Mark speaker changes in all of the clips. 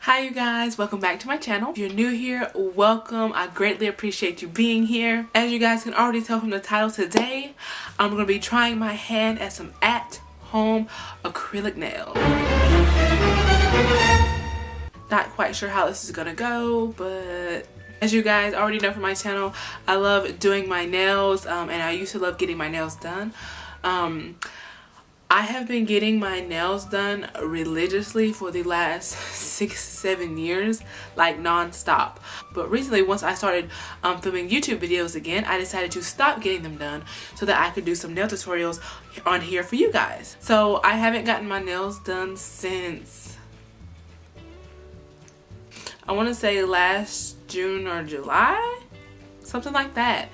Speaker 1: Hi you guys, welcome back to my channel. If you're new here, welcome. I greatly appreciate you being here. As you guys can already tell from the title, today I'm going to be trying my hand at some at-home acrylic nails. Not quite sure how this is going to go, but as you guys already know from my channel, I love doing my nails and I used to love getting my nails done. I have been getting my nails done religiously for the last 6-7 years, like non-stop. But recently, once I started filming YouTube videos again, I decided to stop getting them done so that I could do some nail tutorials on here for you guys. So I haven't gotten my nails done since, I want to say last June or July, something like that.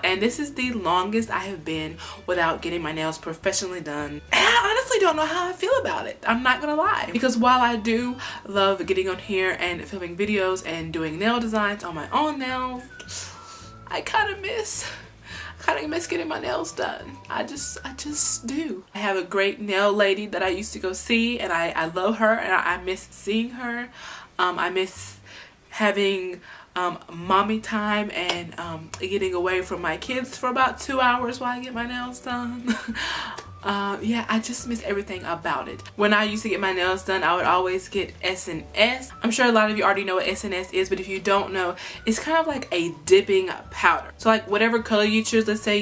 Speaker 1: And this is the longest I have been without getting my nails professionally done. And I honestly don't know how I feel about it. I'm not gonna lie. Because while I do love getting on here and filming videos and doing nail designs on my own nails, I kind of miss getting my nails done. I just do. I have a great nail lady that I used to go see, and I love her, and I miss seeing her. I miss having mommy time and getting away from my kids for about 2 hours while I get my nails done. Yeah, I just miss everything about it. When I used to get my nails done, I would always get S&S. I'm sure a lot of you already know what S&S is, but if you don't know, it's kind of like a dipping powder. So like whatever color you choose, let's say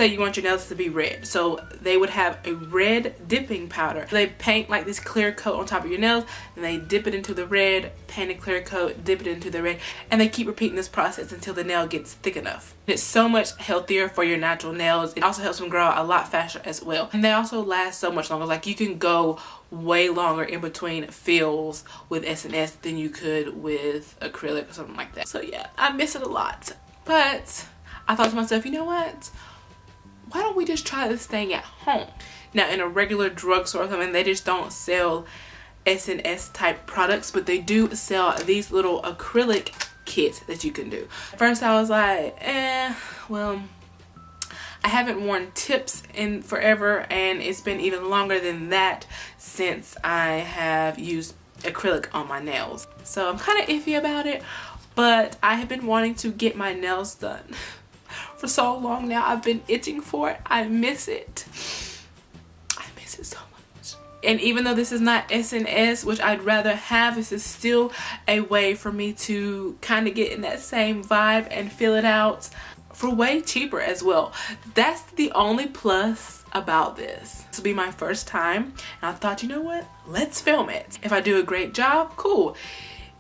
Speaker 1: you want your nails to be red, so they would have a red dipping powder. They paint like this clear coat on top of your nails, and they dip it into the red, paint a clear coat, dip it into the red, and they keep repeating this process until the nail gets thick enough. It's so much healthier for your natural nails. It also helps them grow out a lot faster as well, and they also last so much longer. Like you can go way longer in between fills with S&S than you could with acrylic or something like that. So yeah, I miss it a lot, but I thought to myself, you know what? Why don't we just try this thing at home? Now in a regular drugstore or something, they just don't sell S&S type products, but they do sell these little acrylic kits that you can do. At first I was like, well, I haven't worn tips in forever, and it's been even longer than that since I have used acrylic on my nails. So I'm kind of iffy about it, but I have been wanting to get my nails done for so long now. I've been itching for it. I miss it. I miss it so much. And even though this is not S&S, which I'd rather have, this is still a way for me to kind of get in that same vibe and feel it out for way cheaper as well. That's the only plus about this. This will be my first time, and I thought, you know what? Let's film it. If I do a great job, cool.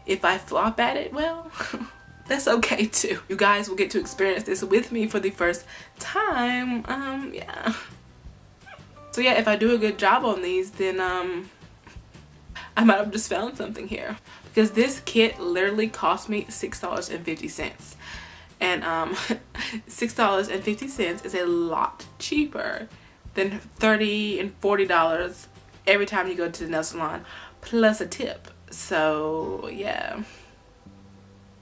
Speaker 1: If I flop at it, well, that's okay too. You guys will get to experience this with me for the first time. Yeah. So yeah, if I do a good job on these, then I might have just found something here, because this kit literally cost me $6.50, and $6.50 is a lot cheaper than $30 and $40 every time you go to the nail salon, plus a tip. So yeah,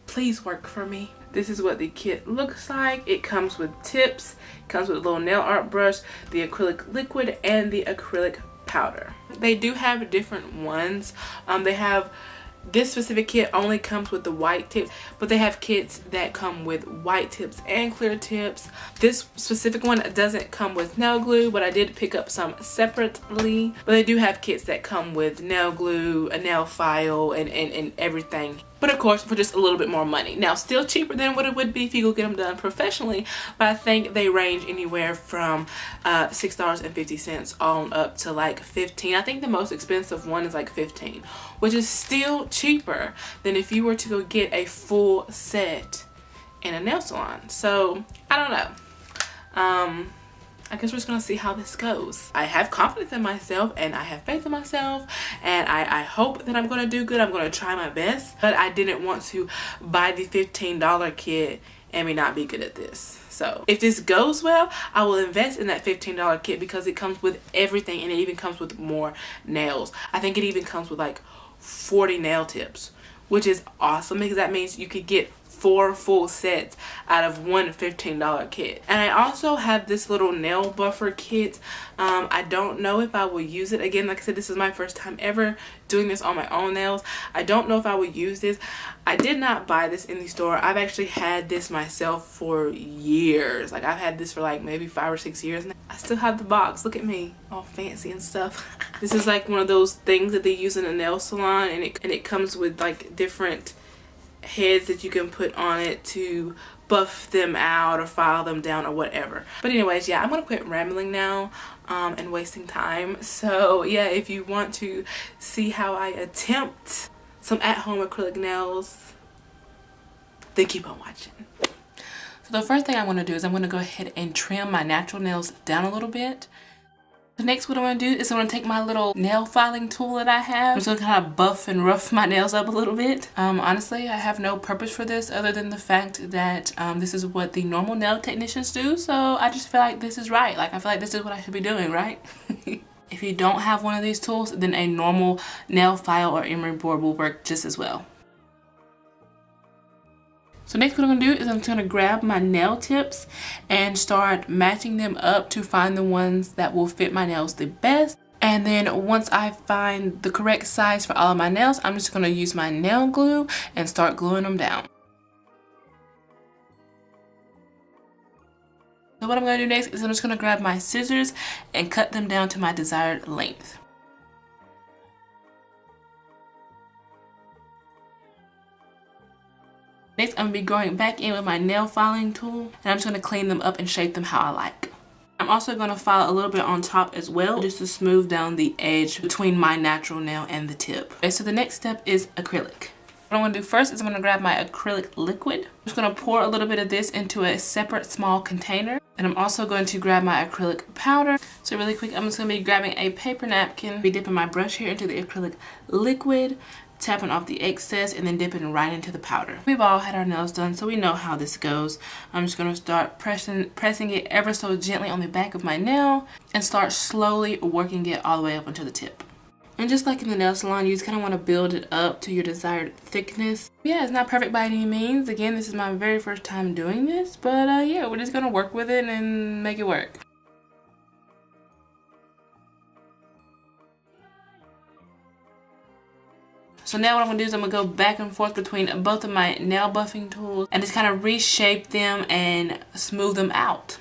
Speaker 1: please work for me. This is what the kit looks like. It comes with tips, it comes with a little nail art brush, the acrylic liquid, and the acrylic powder. They do have different ones. They have, this specific kit only comes with the white tips, but they have kits that come with white tips and clear tips. This specific one doesn't come with nail glue, but I did pick up some separately. But they do have kits that come with nail glue, a nail file, and everything. But of course, for just a little bit more money. Now, still cheaper than what it would be if you go get them done professionally, but I think they range anywhere from $6.50 on up to like $15. I think the most expensive one is like $15, which is still cheaper than if you were to go get a full set in a nail salon. So, I don't know. I guess we're just gonna see how this goes. I have confidence in myself, and I have faith in myself, and I hope that I'm gonna do good. I'm gonna try my best, but I didn't want to buy the $15 kit and me not be good at this. So if this goes well, I will invest in that $15 kit, because it comes with everything, and it even comes with more nails. I think it even comes with like 40 nail tips, which is awesome, because that means you could get 4 full sets out of one $15 kit. And I also have this little nail buffer kit. I don't know if I will use it. Again, like I said, this is my first time ever doing this on my own nails. I don't know if I will use this. I did not buy this in the store. I've actually had this myself for years. Like I've had this for like maybe 5 or 6 years now. I still have the box. Look at me, all fancy and stuff. This is like one of those things that they use in a nail salon, and it comes with like different heads that you can put on it to buff them out or file them down or whatever. But anyways, yeah, I'm gonna quit rambling now and wasting time. So yeah, if you want to see how I attempt some at-home acrylic nails, then keep on watching. So the first thing I'm gonna do is I'm gonna go ahead and trim my natural nails down a little bit. The next what I'm going to do is I'm going to take my little nail filing tool that I have. I'm just going to kind of buff and rough my nails up a little bit. Honestly, I have no purpose for this other than the fact that this is what the normal nail technicians do. So I just feel like this is right. Like I feel like this is what I should be doing, right? If you don't have one of these tools, then a normal nail file or emery board will work just as well. So next what I'm going to do is I'm just going to grab my nail tips and start matching them up to find the ones that will fit my nails the best. And then once I find the correct size for all of my nails, I'm just going to use my nail glue and start gluing them down. So what I'm going to do next is I'm just going to grab my scissors and cut them down to my desired length. Next, I'm going to be going back in with my nail filing tool, and I'm just going to clean them up and shape them how I like. I'm also going to file a little bit on top as well, just to smooth down the edge between my natural nail and the tip. Okay, so the next step is acrylic. What I'm going to do first is I'm going to grab my acrylic liquid. I'm just going to pour a little bit of this into a separate small container. And I'm also going to grab my acrylic powder. So really quick, I'm just going to be grabbing a paper napkin, be dipping my brush here into the acrylic liquid, tapping off the excess, and then dipping right into the powder. We've all had our nails done, so we know how this goes. I'm just going to start pressing it ever so gently on the back of my nail and start slowly working it all the way up until the tip. And just like in the nail salon, you just kind of want to build it up to your desired thickness. Yeah, it's not perfect by any means. Again, this is my very first time doing this, but yeah, we're just going to work with it and make it work. So now what I'm going to do is I'm going to go back and forth between both of my nail buffing tools and just kind of reshape them and smooth them out.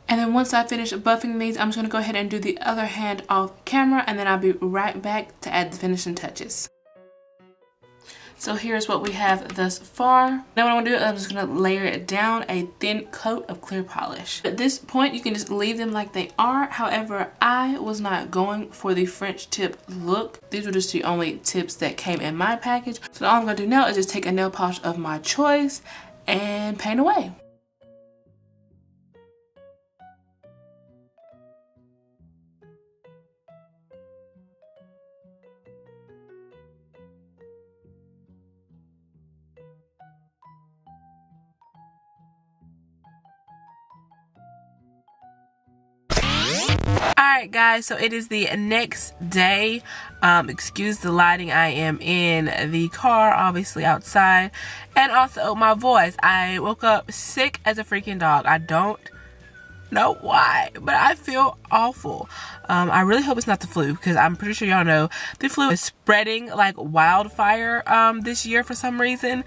Speaker 1: And then once I finish buffing these, I'm just going to go ahead and do the other hand off camera, and then I'll be right back to add the finishing touches. So here's what we have thus far. Now what I'm gonna do, I'm just gonna layer it down a thin coat of clear polish. At this point, you can just leave them like they are. However, I was not going for the French tip look. These were just the only tips that came in my package. So all I'm gonna do now is just take a nail polish of my choice and paint away. Alright guys, so it is the next day. Excuse the lighting, I am in the car, obviously outside, and also my voice. I woke up sick as a freaking dog. I don't know why, but I feel awful. I really hope it's not the flu, because I'm pretty sure y'all know the flu is spreading like wildfire this year for some reason.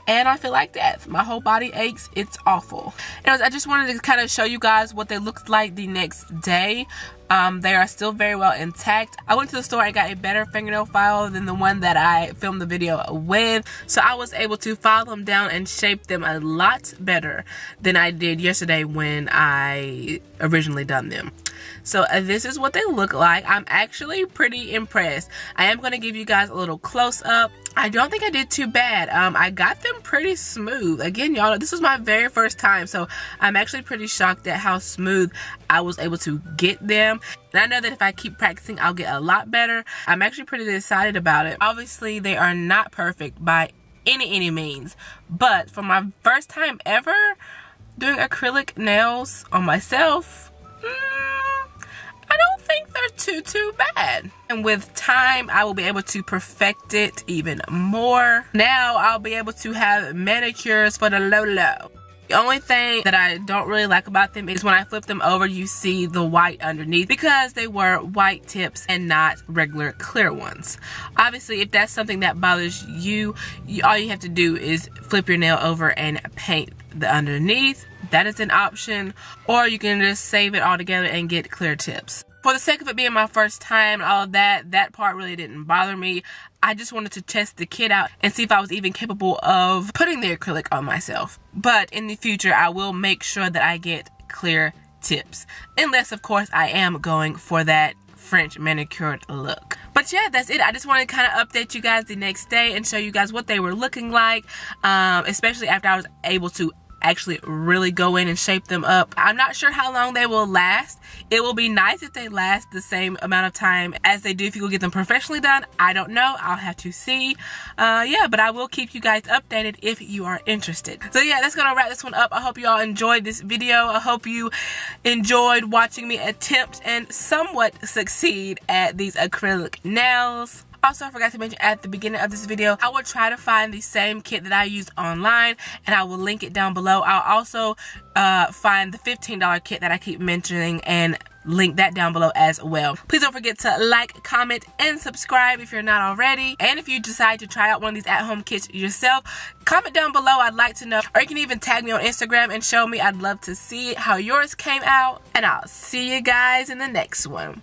Speaker 1: And I feel like death. My whole body aches. It's awful. Anyways, I just wanted to kind of show you guys what they looked like the next day. They are still very well intact. I went to the store and got a better fingernail file than the one that I filmed the video with. So I was able to file them down and shape them a lot better than I did yesterday when I originally done them. So this is what they look like. I'm actually pretty impressed. I am going to give you guys a little close-up. I don't think I did too bad. I got them pretty smooth. Again, y'all, this was my very first time, so I'm actually pretty shocked at how smooth I was able to get them. And I know that if I keep practicing, I'll get a lot better. I'm actually pretty excited about it. Obviously, they are not perfect by any means, but for my first time ever, doing acrylic nails on myself, I don't think they're too bad. And with time, I will be able to perfect it even more. Now I'll be able to have manicures for the low. The only thing that I don't really like about them is when I flip them over, you see the white underneath because they were white tips and not regular clear ones. Obviously, if that's something that bothers you, all you have to do is flip your nail over and paint the underneath. That is an option, or you can just save it all together and get clear tips. For the sake of it being my first time and all of that, that part really didn't bother me. I just wanted to test the kit out and see if I was even capable of putting the acrylic on myself. But in the future, I will make sure that I get clear tips. Unless, of course, I am going for that French manicured look. But yeah, that's it. I just wanted to kind of update you guys the next day and show you guys what they were looking like, especially after I was able to actually really go in and shape them up. I'm not sure how long they will last. It will be nice if they last the same amount of time as they do if you go get them professionally done. I don't know. I'll have to see. Yeah, but I will keep you guys updated if you are interested. So yeah, that's gonna wrap this one up. I hope you all enjoyed this video. I hope you enjoyed watching me attempt and somewhat succeed at these acrylic nails. Also, I forgot to mention at the beginning of this video, I will try to find the same kit that I used online and I will link it down below. I'll also find the $15 kit that I keep mentioning and link that down below as well. Please don't forget to like, comment, and subscribe if you're not already. And if you decide to try out one of these at-home kits yourself, comment down below. I'd like to know. Or you can even tag me on Instagram and show me. I'd love to see how yours came out. And I'll see you guys in the next one.